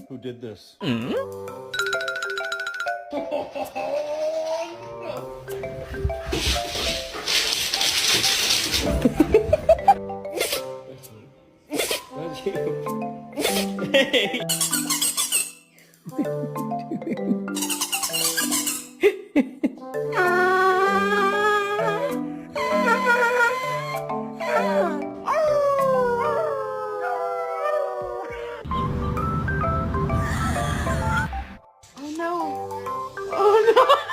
Who did this? That's you. Hey. Oh no. Oh no.